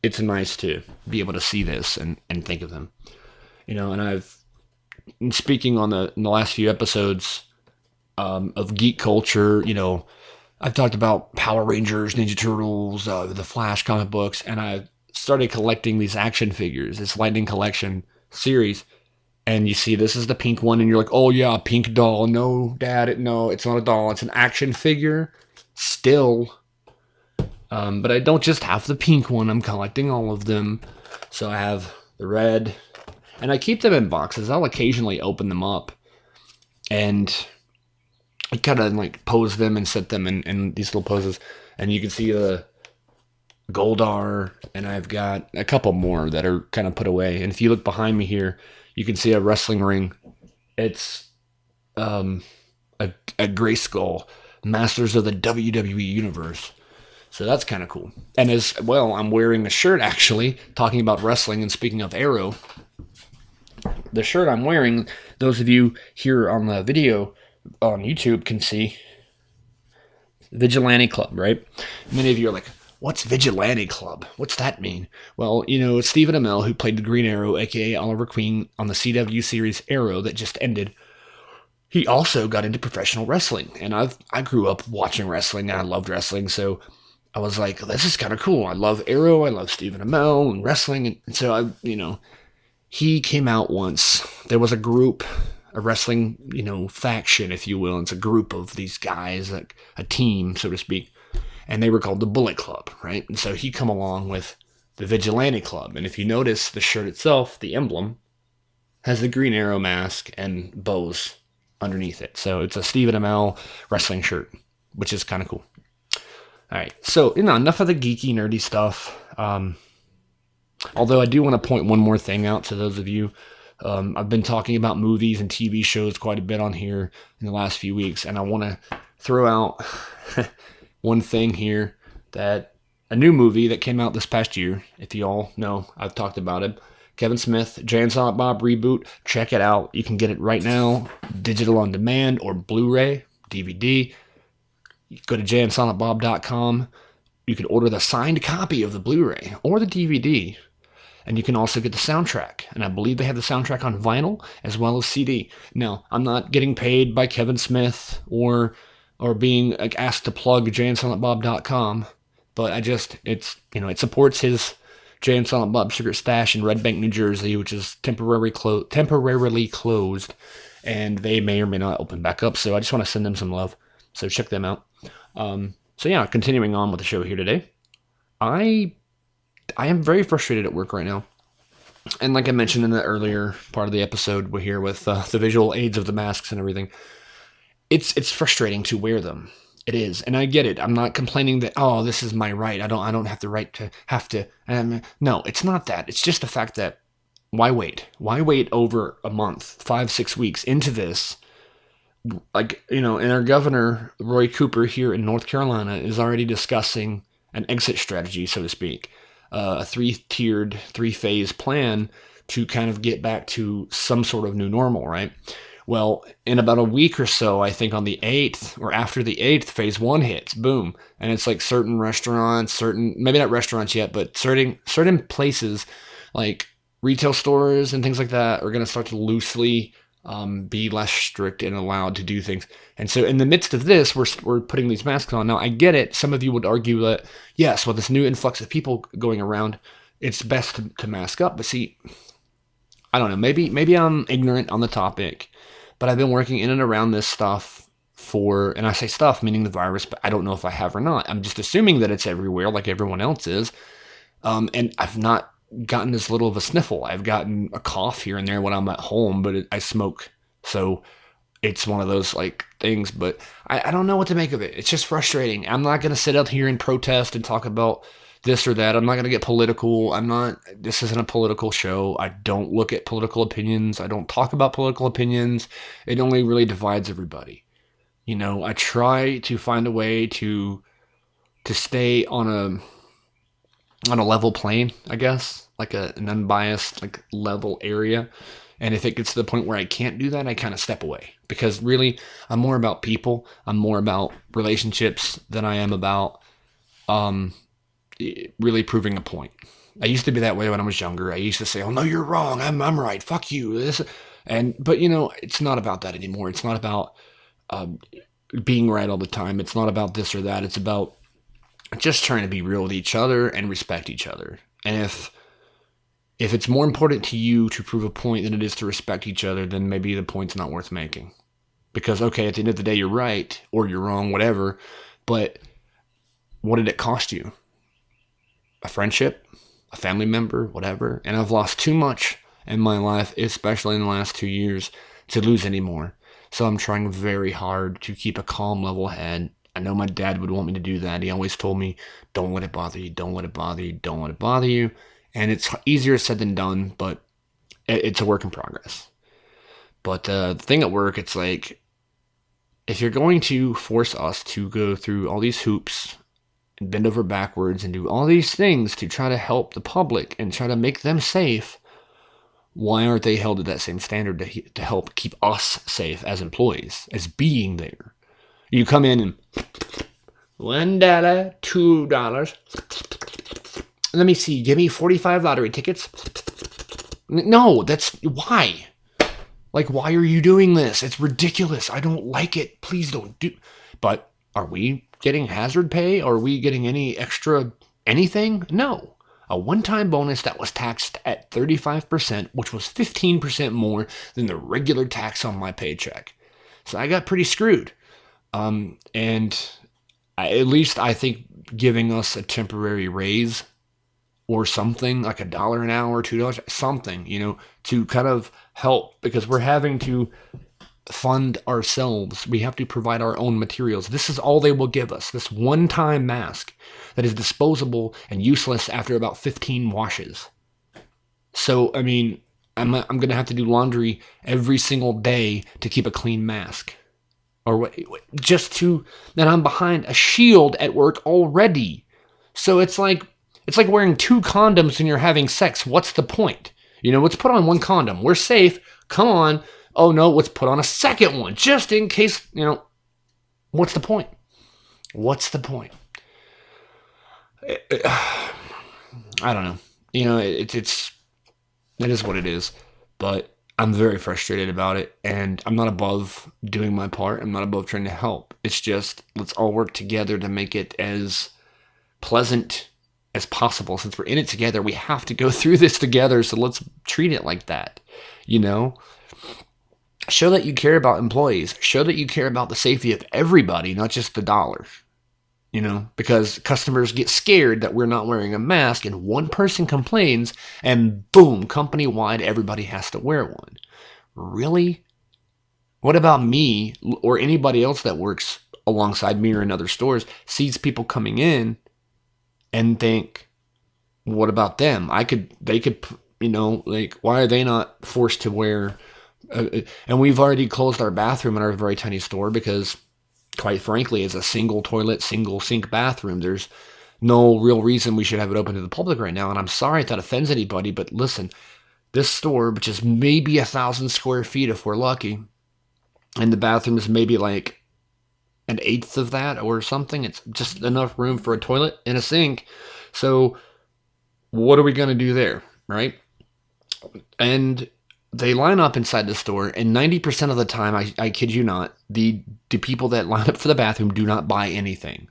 it's nice to be able to see this and think of them. And I've speaking on in the last few episodes of geek culture. I've talked about Power Rangers, Ninja Turtles, the Flash comic books, and I started collecting these action figures, this Lightning Collection series. And you see, this is the pink one, and you're like, oh yeah, pink doll. No, Dad, no, it's not a doll. It's an action figure. Still. But I don't just have the pink one. I'm collecting all of them. So I have the red, and I keep them in boxes. I'll occasionally open them up, and I kind of like pose them and set them in these little poses. And you can see the Goldar, and I've got a couple more that are kind of put away. And if you look behind me here, you can see a wrestling ring. It's a gray skull, Masters of the WWE Universe. So that's kind of cool. And as well, I'm wearing a shirt actually, talking about wrestling and speaking of Arrow. The shirt I'm wearing, those of you here on the video on YouTube can see Vigilante Club, right? Many of you are like, what's Vigilante Club? What's that mean? Well, it's Stephen Amell, who played the Green Arrow, aka Oliver Queen, on the CW series Arrow that just ended. He also got into professional wrestling, and I grew up watching wrestling, and I loved wrestling, so I was like, this is kind of cool. I love Arrow, I love Stephen Amell and wrestling, and so he came out once. There was a group, a wrestling, faction, if you will. It's a group of these guys, like a team, so to speak, and they were called the Bullet Club, right? And so he come along with the Vigilante Club, and if you notice, the shirt itself, the emblem, has the Green Arrow mask and bows underneath it. So it's a Stephen Amell wrestling shirt, which is kind of cool. All right, so enough of the geeky, nerdy stuff. Although I do want to point one more thing out to those of you. I've been talking about movies and TV shows quite a bit on here in the last few weeks, and I want to throw out one thing here, that a new movie that came out this past year. If you all know, I've talked about it. Kevin Smith, Jay and Silent Bob reboot. Check it out. You can get it right now, digital on demand or Blu-ray, DVD. You go to jayandsilentbob.com. You can order the signed copy of the Blu-ray or the DVD. And you can also get the soundtrack. And I believe they have the soundtrack on vinyl as well as CD. Now, I'm not getting paid by Kevin Smith or being asked to plug jayandsilentbob.com, but it supports his Jay and Silent Bob Secret Stash in Red Bank, New Jersey, which is temporarily closed, and they may or may not open back up. So I just want to send them some love. So check them out. So yeah, continuing on with the show here today. I am very frustrated at work right now. And like I mentioned in the earlier part of the episode, we're here with the visual aids of the masks and everything. It's frustrating to wear them. It is, and I get it. I'm not complaining that, oh, this is my right. I don't have the right to have to. No, it's not that. It's just the fact that why wait? Why wait over a month, 5-6 weeks into this? And our governor, Roy Cooper, here in North Carolina, is already discussing an exit strategy, so to speak, a three-tiered, three-phase plan to kind of get back to some sort of new normal, right? Well, in about a week or so, I think on the 8th or after the 8th, phase 1 hits, boom. And it's like certain restaurants, maybe not restaurants yet, but certain places like retail stores and things like that are going to start to loosely be less strict and allowed to do things. And so in the midst of this, we're putting these masks on. Now, I get it. Some of you would argue that, yes, with this new influx of people going around, it's best to mask up. But see, I don't know. Maybe I'm ignorant on the topic, but I've been working in and around this stuff and I say stuff, meaning the virus, but I don't know if I have or not. I'm just assuming that it's everywhere like everyone else is. And I've not gotten as little of a sniffle. I've gotten a cough here and there when I'm at home, but I smoke. So it's one of those like things, but I don't know what to make of it. It's just frustrating. I'm not going to sit out here and protest and talk about this or that. I'm not going to get political. This isn't a political show. I don't look at political opinions. I don't talk about political opinions. It only really divides everybody. I try to find a way to stay on a level plane, I guess, like an unbiased, like level area. And if it gets to the point where I can't do that, I kind of step away, because really I'm more about people. I'm more about relationships than I am about, really proving a point. I used to be that way when I was younger. I used to say, "Oh no, you're wrong. I'm right. Fuck you." But it's not about that anymore. It's not about being right all the time. It's not about this or that. It's about just trying to be real with each other and respect each other. And if it's more important to you to prove a point than it is to respect each other, then maybe the point's not worth making. Because, okay, at the end of the day, you're right or you're wrong, whatever. But what did it cost you? A friendship? A family member? Whatever. And I've lost too much in my life, especially in the last 2 years, to lose any more. So I'm trying very hard to keep a calm, level head. I know my dad would want me to do that. He always told me, don't let it bother you, don't let it bother you, don't let it bother you. And it's easier said than done, but it's a work in progress. But the thing at work, it's like, if you're going to force us to go through all these hoops and bend over backwards and do all these things to try to help the public and try to make them safe, why aren't they held to that same standard to help keep us safe as employees, as being there? You come in and $1, $2. Let me see. Give me 45 lottery tickets. No, that's why. Like, why are you doing this? It's ridiculous. I don't like it. Please don't do. But are we getting hazard pay? Are we getting any extra anything? No. A one-time bonus that was taxed at 35%, which was 15% more than the regular tax on my paycheck. So I got pretty screwed. At least I think giving us a temporary raise or something like $1 an hour, $2, something, to kind of help, because we're having to fund ourselves. We have to provide our own materials. This is all they will give us, this one-time mask that is disposable and useless after about 15 washes. So, I mean, I'm going to have to do laundry every single day to keep a clean mask. Or what? Just to, and I'm behind a shield at work already. So it's like wearing 2 condoms when you're having sex. What's the point? Let's put on 1 condom. We're safe. Come on. Oh no, let's put on a second one just in case, what's the point? What's the point? I don't know. It is what it is, but I'm very frustrated about it, and I'm not above doing my part. I'm not above trying to help. It's just, let's all work together to make it as pleasant as possible. Since we're in it together, we have to go through this together, so let's treat it like that. Show that you care about employees. Show that you care about the safety of everybody, not just the dollar. Because customers get scared that we're not wearing a mask, and one person complains, and boom, company-wide, everybody has to wear one. Really? What about me or anybody else that works alongside me or in other stores, sees people coming in and think, what about them? They could, why are they not forced to wear? And we've already closed our bathroom in our very tiny store because, quite frankly, it's a single toilet, single sink bathroom. There's no real reason we should have it open to the public right now. And I'm sorry if that offends anybody, but listen, this store, which is maybe 1,000 square feet if we're lucky, and the bathroom is maybe like 1/8 of that or something. It's just enough room for a toilet and a sink. So what are we going to do there, right? And they line up inside the store, and 90% of the time, I kid you not, the people that line up for the bathroom do not buy anything.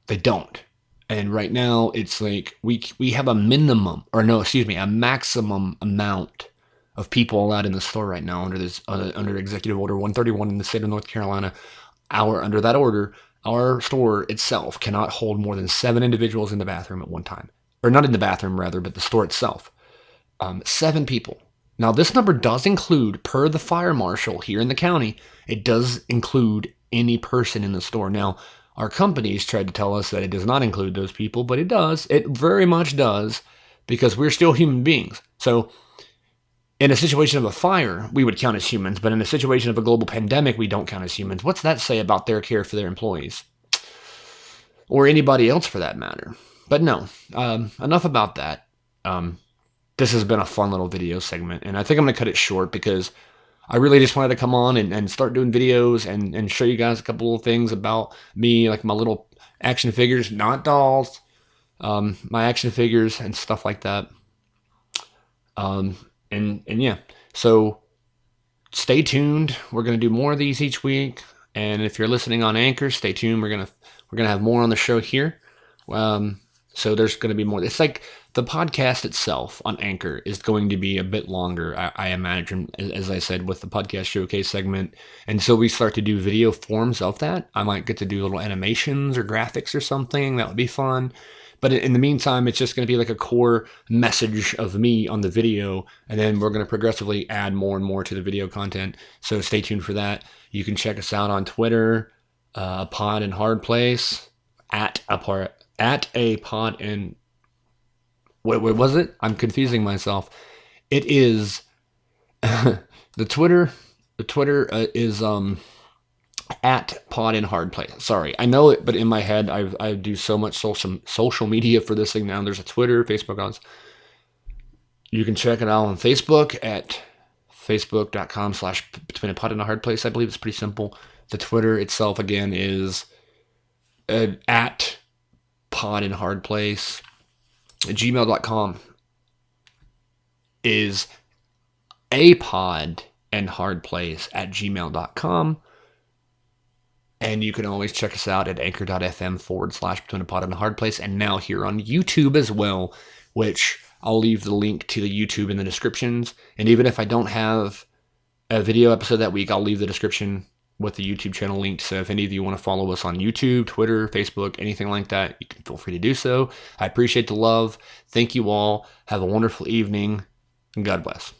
They don't. And right now, it's like we have a maximum amount of people allowed in the store right now under Executive Order 131 in the state of North Carolina. Under that order, our store itself cannot hold more than 7 individuals in the bathroom at one time. Or not in the bathroom, rather, but the store itself. 7 people. Now, this number does include, per the fire marshal here in the county, it does include any person in the store. Now, our companies tried to tell us that it does not include those people, but it does. It very much does, because we're still human beings. So, in a situation of a fire, we would count as humans, but in a situation of a global pandemic, we don't count as humans. What's that say about their care for their employees? Or anybody else for that matter. But no, enough about that. This has been a fun little video segment, and I think I'm going to cut it short because I really just wanted to come on and start doing videos and show you guys a couple of things about me, like my little action figures, not dolls. my action figures and stuff like that. And yeah, so stay tuned. We're going to do more of these each week. And if you're listening on Anchor, stay tuned. We're gonna have more on the show here. So there's going to be more. It's like the podcast itself on Anchor is going to be a bit longer, I imagine, as I said, with the podcast showcase segment. And so we start to do video forms of that. I might get to do little animations or graphics or something. That would be fun. But in the meantime, it's just going to be like a core message of me on the video. And then we're going to progressively add more and more to the video content. So stay tuned for that. You can check us out on Twitter, Pod and Hard Place, at a pod and what was it? I'm confusing myself. It is the Twitter. The Twitter is at Pod and Hard Place. Sorry, I know it, but in my head, I do so much social media for this thing now. There's a Twitter, Facebook on. You can check it out on Facebook at facebook.com/between a pod and a hard place. I believe it's pretty simple. The Twitter itself again is at Pod and Hard Place. Gmail.com is apod and hard place at gmail.com. And you can always check us out at anchor.fm/between a pod and a hard place. And now here on YouTube as well, which I'll leave the link to the YouTube in the descriptions. And even if I don't have a video episode that week, I'll leave the description with the YouTube channel linked. So if any of you want to follow us on YouTube, Twitter, Facebook, anything like that, you can feel free to do so. I appreciate the love. Thank you all. Have a wonderful evening, and God bless.